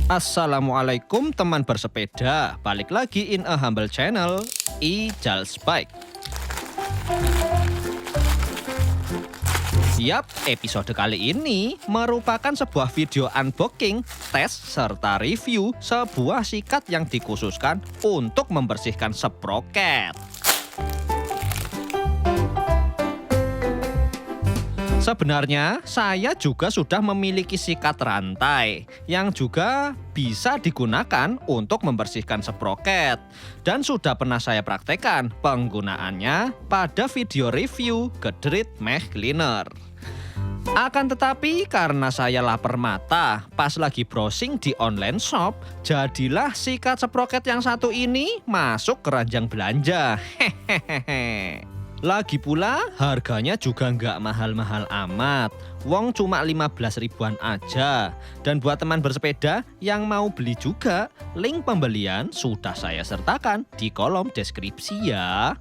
Assalamualaikum teman bersepeda, balik lagi in a humble channel, Ijals Bike. Yap, episode kali ini merupakan sebuah video unboxing, tes, serta review sebuah sikat yang dikhususkan untuk membersihkan sproket. Sebenarnya, saya juga sudah memiliki sikat rantai yang juga bisa digunakan untuk membersihkan sproket. Dan sudah pernah saya praktekkan penggunaannya pada video review Gedrit Mech Cleaner. Akan tetapi karena saya lapar mata pas lagi browsing di online shop, jadilah sikat sproket yang satu ini masuk keranjang belanja. Hehehe. Lagi pula harganya juga nggak mahal-mahal amat, wong cuma 15 ribuan aja. Dan buat teman bersepeda yang mau beli juga, link pembelian sudah saya sertakan di kolom deskripsi ya.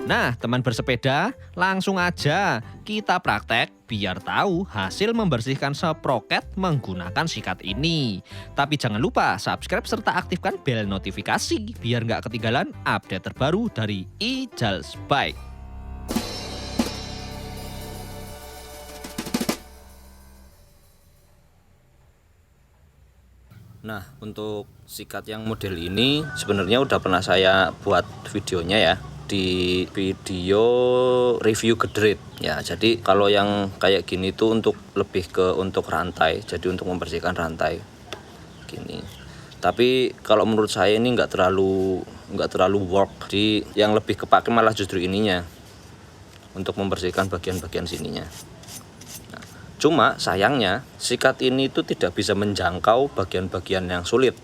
Nah, teman bersepeda, langsung aja kita praktek biar tahu hasil membersihkan sproket menggunakan sikat ini. Tapi jangan lupa subscribe serta aktifkan bel notifikasi biar nggak ketinggalan update terbaru dari Ijals Bike. Nah, untuk sikat yang model ini sebenarnya udah pernah saya buat videonya ya, di video review Gedrit ya. Jadi kalau yang kayak gini tuh lebih ke untuk rantai, jadi untuk membersihkan rantai gini. Tapi kalau menurut saya ini nggak terlalu work. Jadi yang lebih kepake malah justru ininya untuk membersihkan bagian-bagian sininya. Nah, cuma sayangnya sikat ini tuh tidak bisa menjangkau bagian-bagian yang sulit.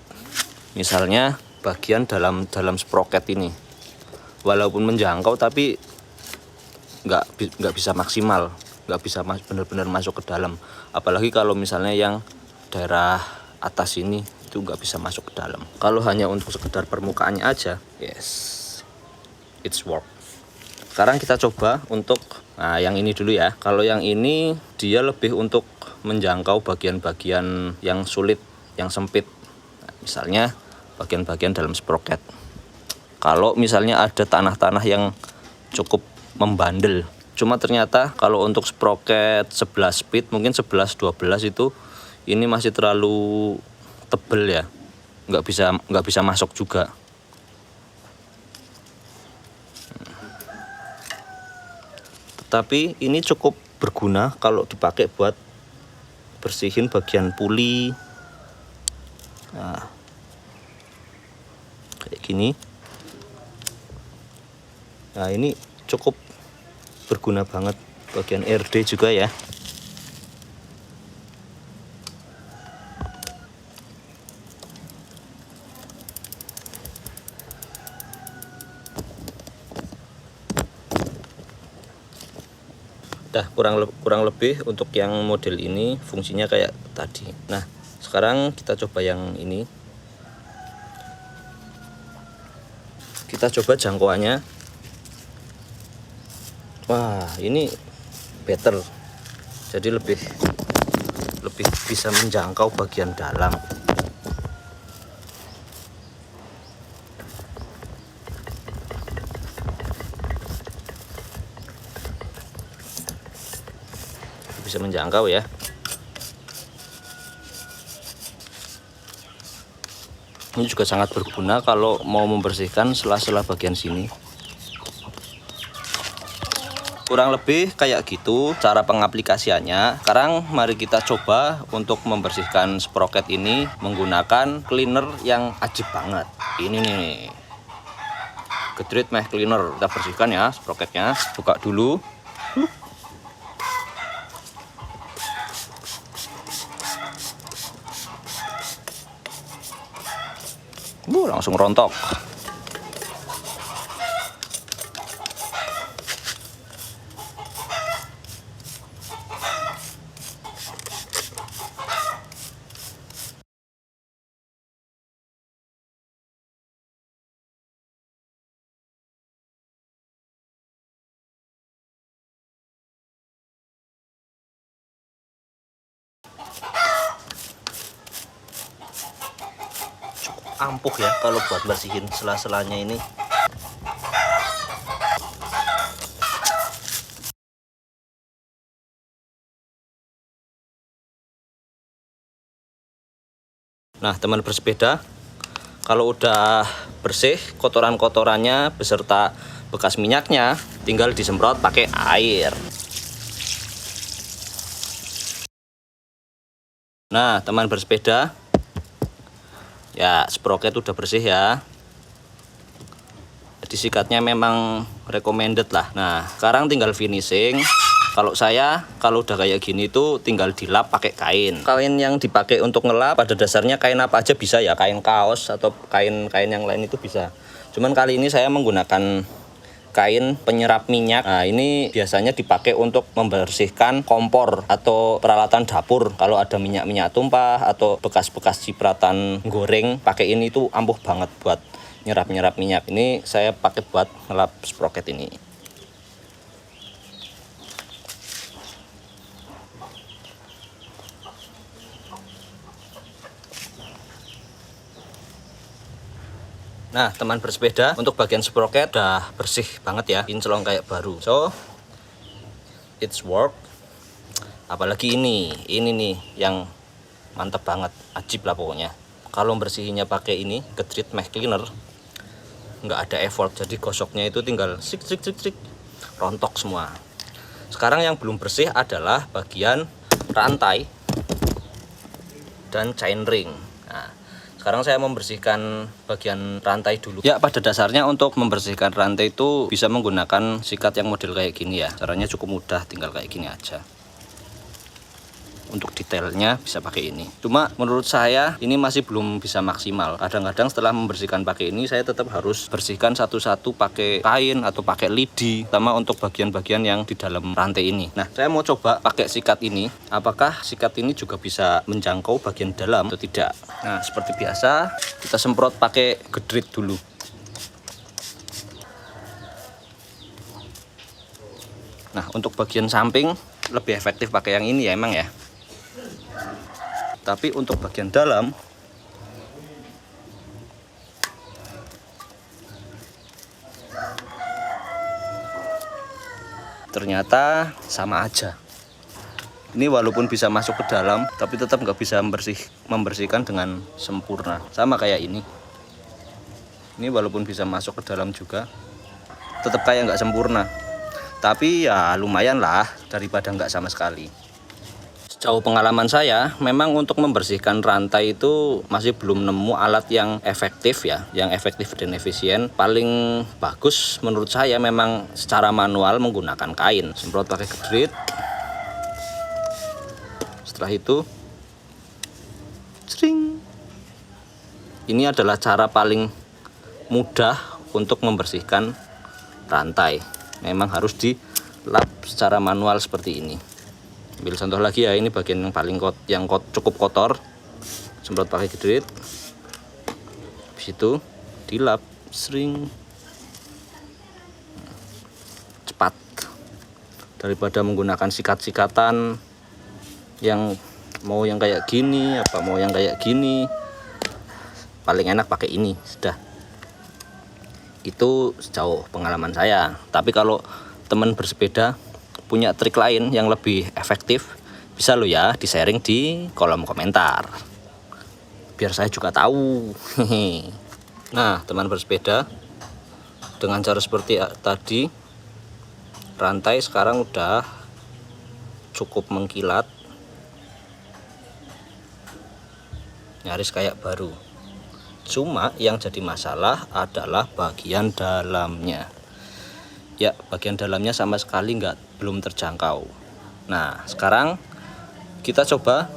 Misalnya bagian dalam sproket ini. Walaupun menjangkau tapi nggak bisa maksimal, nggak bisa benar-benar masuk ke dalam. Apalagi kalau misalnya yang daerah atas ini itu nggak bisa masuk ke dalam. Kalau hanya untuk sekedar permukaannya aja, yes, it's work. Sekarang kita coba untuk yang ini dulu ya. Kalau yang ini dia lebih untuk menjangkau bagian-bagian yang sulit, yang sempit. Nah, misalnya bagian-bagian dalam sproket. Kalau misalnya ada tanah-tanah yang cukup membandel. Cuma ternyata kalau untuk sproket 11 speed, mungkin 11-12 itu ini masih terlalu tebel ya. Nggak bisa masuk juga. Tetapi ini cukup berguna kalau dipakai buat bersihin bagian puli. Nah, kayak gini. Nah, ini cukup berguna banget bagian RD juga ya. Dah kurang lebih untuk yang model ini fungsinya kayak tadi. Nah, sekarang kita coba yang ini. Kita coba jangkauannya. Wah, ini better. Jadi lebih bisa menjangkau bagian dalam. Bisa menjangkau ya. Ini juga sangat berguna kalau mau membersihkan sela-sela bagian sini. Kurang lebih kayak gitu cara pengaplikasiannya. Sekarang mari kita coba untuk membersihkan sproket ini menggunakan cleaner yang ajib banget. Ini nih, Gedrit Mech Cleaner. Kita bersihkan ya sproketnya. Buka dulu. Langsung rontok. ampuh ya kalau buat bersihin sela-selanya ini. Nah, teman bersepeda, kalau udah bersih kotoran-kotorannya beserta bekas minyaknya, tinggal disemprot pakai air. Nah, teman bersepeda, ya sprocket udah bersih ya. Jadi sikatnya memang recommended lah. Nah, sekarang tinggal finishing. Kalau saya, kalau udah kayak gini tuh tinggal dilap pakai kain. Kain yang dipakai untuk ngelap pada dasarnya kain apa aja bisa ya, kain kaos atau kain-kain yang lain itu bisa. Cuman kali ini saya menggunakan kain penyerap minyak. Nah, ini biasanya dipakai untuk membersihkan kompor atau peralatan dapur. Kalau ada minyak-minyak tumpah atau bekas-bekas cipratan goreng, pakai ini tuh ampuh banget buat nyerap-nyerap minyak. Ini saya pakai buat ngelap sprocket ini. Nah, teman bersepeda, untuk bagian sprocket udah bersih banget ya, kinclong kayak baru. So, it's work. Apalagi ini nih yang mantep banget, ajib lah pokoknya. Kalau bersihinnya pakai ini, Gedrit Mech Cleaner, nggak ada effort, jadi gosoknya itu tinggal sik rontok semua. Sekarang yang belum bersih adalah bagian rantai dan chain ring. Nah, sekarang saya membersihkan bagian rantai dulu. Ya, pada dasarnya untuk membersihkan rantai itu bisa menggunakan sikat yang model kayak gini ya. Caranya cukup mudah, tinggal kayak gini aja. Untuk detailnya bisa pakai ini. Cuma menurut saya ini masih belum bisa maksimal. Kadang-kadang setelah membersihkan pakai ini, saya tetap harus bersihkan satu-satu pakai kain atau pakai lidi, terutama untuk bagian-bagian yang di dalam rantai ini. Nah, saya mau coba pakai sikat ini. Apakah sikat ini juga bisa menjangkau bagian dalam atau tidak? Nah, seperti biasa kita semprot pakai Gedrit dulu. Nah, untuk bagian samping lebih efektif pakai yang ini ya emang ya. Tapi untuk bagian dalam ternyata sama aja. Ini walaupun bisa masuk ke dalam, tapi tetap nggak bisa membersihkan dengan sempurna. Sama kayak ini. Ini walaupun bisa masuk ke dalam juga, tetap kayak nggak sempurna. Tapi ya lumayan lah daripada nggak sama sekali. Sejauh pengalaman saya, memang untuk membersihkan rantai itu masih belum nemu alat yang efektif ya, yang efektif dan efisien. Paling bagus menurut saya memang secara manual menggunakan kain. Semprot pakai Gedrit. Setelah itu, cering. Ini adalah cara paling mudah untuk membersihkan rantai. Memang harus dilap secara manual seperti ini. Ambil contoh lagi ya, ini bagian yang paling cukup kotor. Semprot pakai Gedrit. Habis itu dilap sering. Cepat. Daripada menggunakan sikat-sikatan yang mau yang kayak gini, apa mau yang kayak gini. Paling enak pakai ini, sudah. Itu sejauh pengalaman saya. Tapi kalau teman bersepeda punya trik lain yang lebih efektif, bisa lo ya di-sharing di kolom komentar. Biar saya juga tahu. Nah, teman bersepeda, dengan cara seperti tadi, rantai sekarang udah cukup mengkilat. Nyaris kayak baru. Cuma yang jadi masalah adalah bagian dalamnya. Ya, bagian dalamnya sama sekali belum terjangkau. Nah, sekarang kita coba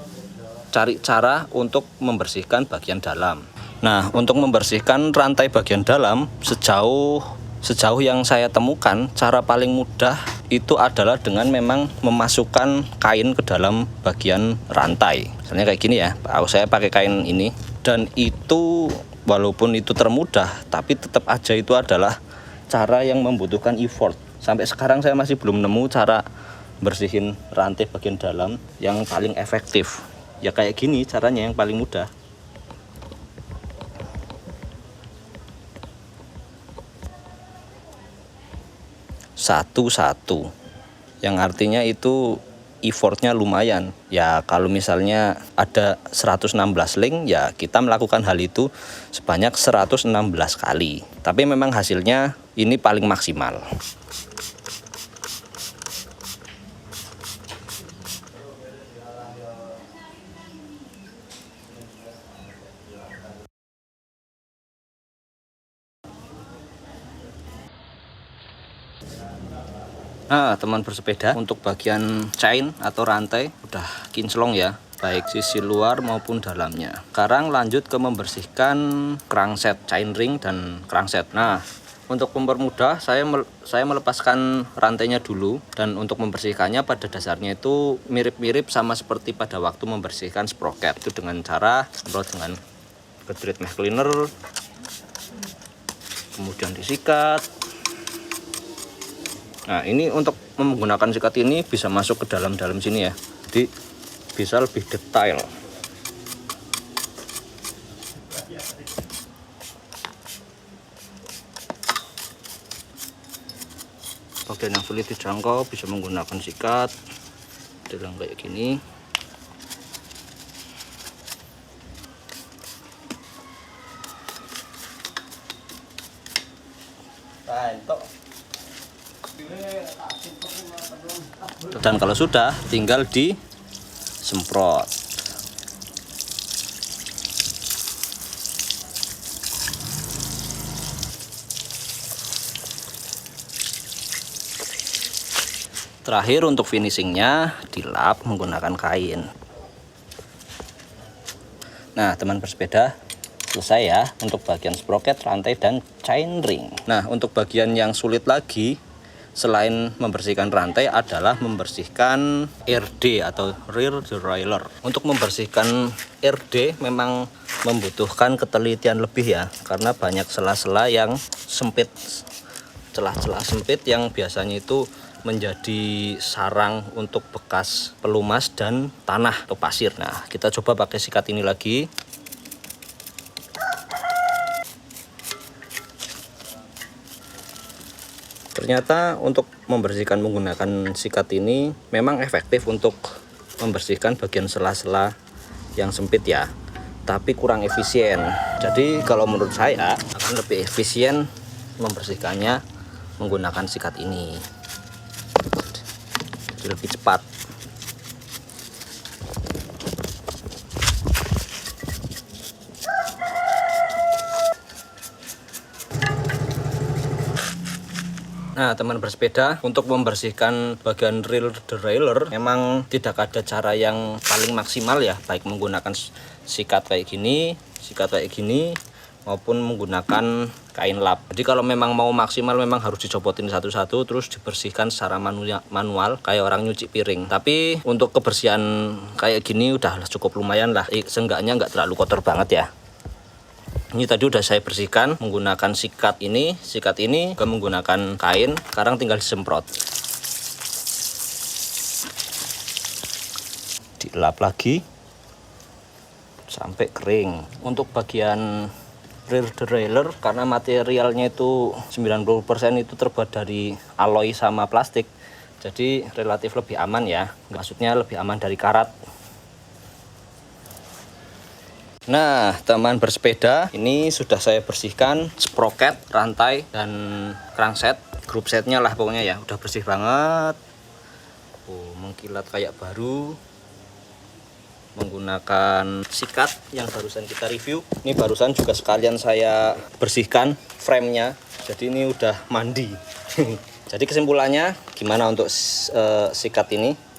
cari cara untuk membersihkan bagian dalam. Nah, untuk membersihkan rantai bagian dalam sejauh yang saya temukan, cara paling mudah itu adalah dengan memang memasukkan kain ke dalam bagian rantai. Misalnya kayak gini ya, saya pakai kain ini, dan itu walaupun itu termudah, tapi tetap aja itu adalah cara yang membutuhkan effort. Sampai sekarang saya masih belum nemu cara bersihin rantai bagian dalam yang paling efektif. Ya kayak gini caranya yang paling mudah. satu-satu, yang artinya itu effortnya lumayan ya. Kalau misalnya ada 116 link ya kita melakukan hal itu sebanyak 116 kali, tapi memang hasilnya ini paling maksimal. Nah, teman bersepeda, untuk bagian chain atau rantai udah kinclong ya, baik sisi luar maupun dalamnya. Sekarang lanjut ke membersihkan crankset, chain ring dan crankset. Nah, untuk mempermudah saya melepaskan rantainya dulu, dan untuk membersihkannya pada dasarnya itu mirip-mirip sama seperti pada waktu membersihkan sprocket. Itu dengan cara semprot dengan Gedrit Mech Cleaner, kemudian disikat. Nah, ini untuk menggunakan sikat ini bisa masuk ke dalam sini ya, jadi bisa lebih detail. Bagian yang sulit dijangkau bisa menggunakan sikat dalam kayak gini. Dan kalau sudah, tinggal disemprot. Terakhir untuk finishingnya dilap menggunakan kain. Nah, teman bersepeda, selesai ya untuk bagian sprocket, rantai, dan chain ring. Nah, untuk bagian yang sulit lagi selain membersihkan rantai adalah membersihkan RD atau rear derailleur. Untuk membersihkan RD memang membutuhkan ketelitian lebih ya, karena banyak celah-celah yang sempit, celah-celah sempit yang biasanya itu menjadi sarang untuk bekas pelumas dan tanah atau pasir. Nah, kita coba pakai sikat ini lagi. Ternyata untuk membersihkan menggunakan sikat ini memang efektif untuk membersihkan bagian sela-sela yang sempit ya, tapi kurang efisien. Jadi kalau menurut saya akan lebih efisien membersihkannya menggunakan sikat ini, jadi lebih cepat. Nah, teman bersepeda, untuk membersihkan bagian rear derailleur memang tidak ada cara yang paling maksimal ya, baik menggunakan sikat kayak gini maupun menggunakan kain lap. Jadi kalau memang mau maksimal memang harus dicopotin satu-satu terus dibersihkan secara manual kayak orang nyuci piring. Tapi untuk kebersihan kayak gini udah cukup lumayan lah, seenggaknya nggak terlalu kotor banget ya. Ini tadi udah saya bersihkan menggunakan sikat ini ke menggunakan kain. Sekarang tinggal disemprot, dilap lagi sampai kering. Untuk bagian rear derailleur, karena materialnya itu 90% itu terbuat dari alloy sama plastik, jadi relatif lebih aman ya, maksudnya lebih aman dari karat. Nah, teman bersepeda, ini sudah saya bersihkan sprocket, rantai, dan crankset, grup setnya lah pokoknya ya, udah bersih banget. Mengkilat kayak baru. Menggunakan sikat yang barusan kita review. Ini barusan juga sekalian saya bersihkan framenya, jadi ini udah mandi. Jadi kesimpulannya gimana untuk sikat ini?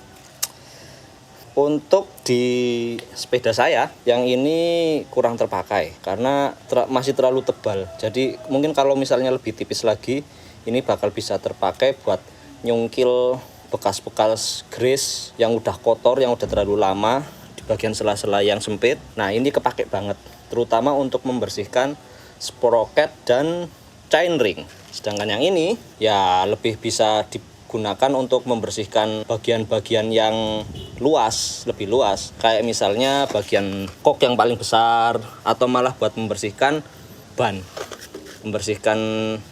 Untuk di sepeda saya yang ini kurang terpakai karena masih terlalu tebal. Jadi mungkin kalau misalnya lebih tipis lagi, ini bakal bisa terpakai buat nyungkil bekas-bekas grease yang udah kotor, yang udah terlalu lama di bagian sela-sela yang sempit. Nah, ini kepake banget, terutama untuk membersihkan sprocket dan chain ring. Sedangkan yang ini ya lebih bisa digunakan untuk membersihkan bagian-bagian yang luas, lebih luas, kayak misalnya bagian kok yang paling besar, atau malah buat membersihkan ban. membersihkan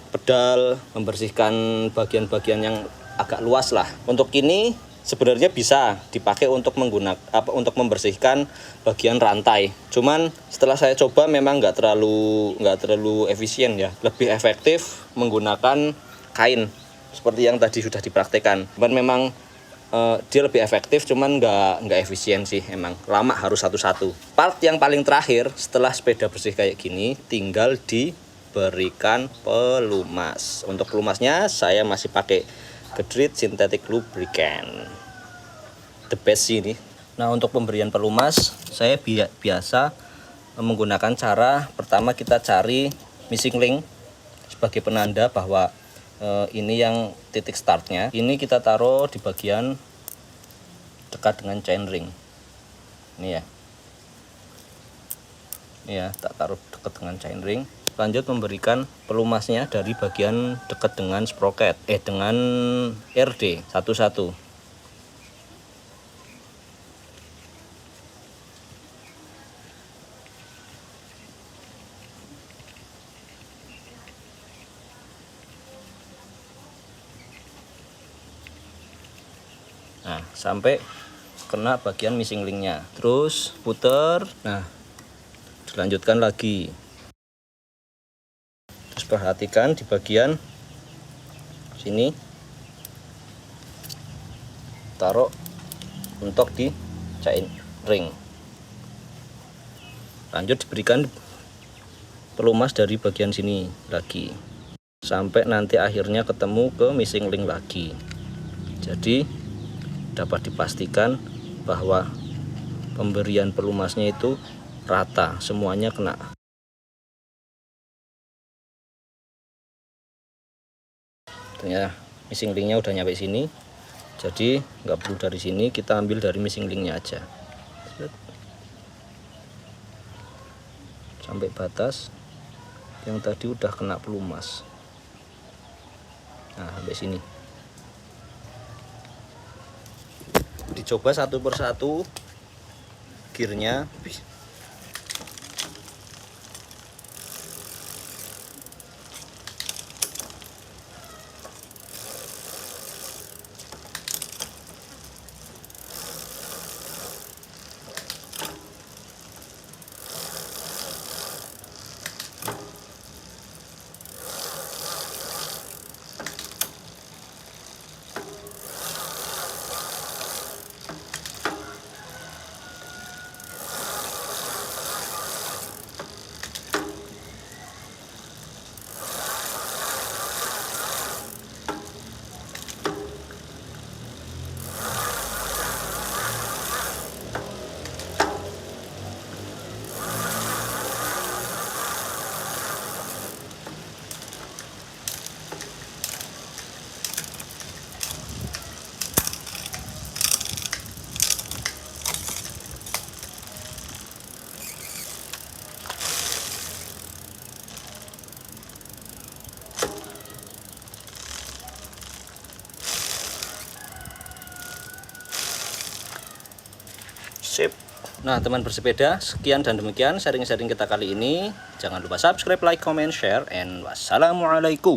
pedal, membersihkan bagian-bagian yang agak luas lah. Untuk ini sebenarnya bisa dipakai untuk untuk membersihkan bagian rantai. Cuman setelah saya coba memang nggak terlalu efisien ya. Lebih efektif menggunakan kain seperti yang tadi sudah dipraktekkan. Cuman memang dia lebih efektif, cuman nggak efisien sih, emang lama, harus satu-satu. Part yang paling terakhir setelah sepeda bersih kayak gini tinggal diberikan pelumas. Untuk pelumasnya saya masih pakai Gedrit Synthetic Lubricant, the best sih ini. Nah, untuk pemberian pelumas saya biasa menggunakan cara pertama, kita cari missing link sebagai penanda bahwa ini yang titik startnya. Ini kita taruh di bagian dekat dengan chainring. Ini ya. Ini ya, tak taruh dekat dengan chainring. Lanjut memberikan pelumasnya dari bagian dekat dengan sprocket, dengan RD satu-satu. Nah, sampai kena bagian missing linknya, terus puter. Nah, dilanjutkan lagi. Terus perhatikan di bagian sini, taruh untuk di chain ring. Lanjut diberikan pelumas dari bagian sini lagi, sampai nanti akhirnya ketemu ke missing link lagi. Jadi dapat dipastikan bahwa pemberian pelumasnya itu rata, semuanya kena. Ternyata missing linknya udah nyampe sini, jadi nggak perlu dari sini, kita ambil dari missing linknya aja sampai batas yang tadi udah kena pelumas. Nah, sampai sini. Dicoba satu persatu gearnya. Sip. Nah, teman bersepeda, sekian dan demikian sharing-sharing kita kali ini. Jangan lupa subscribe, like, comment, share, and wassalamualaikum.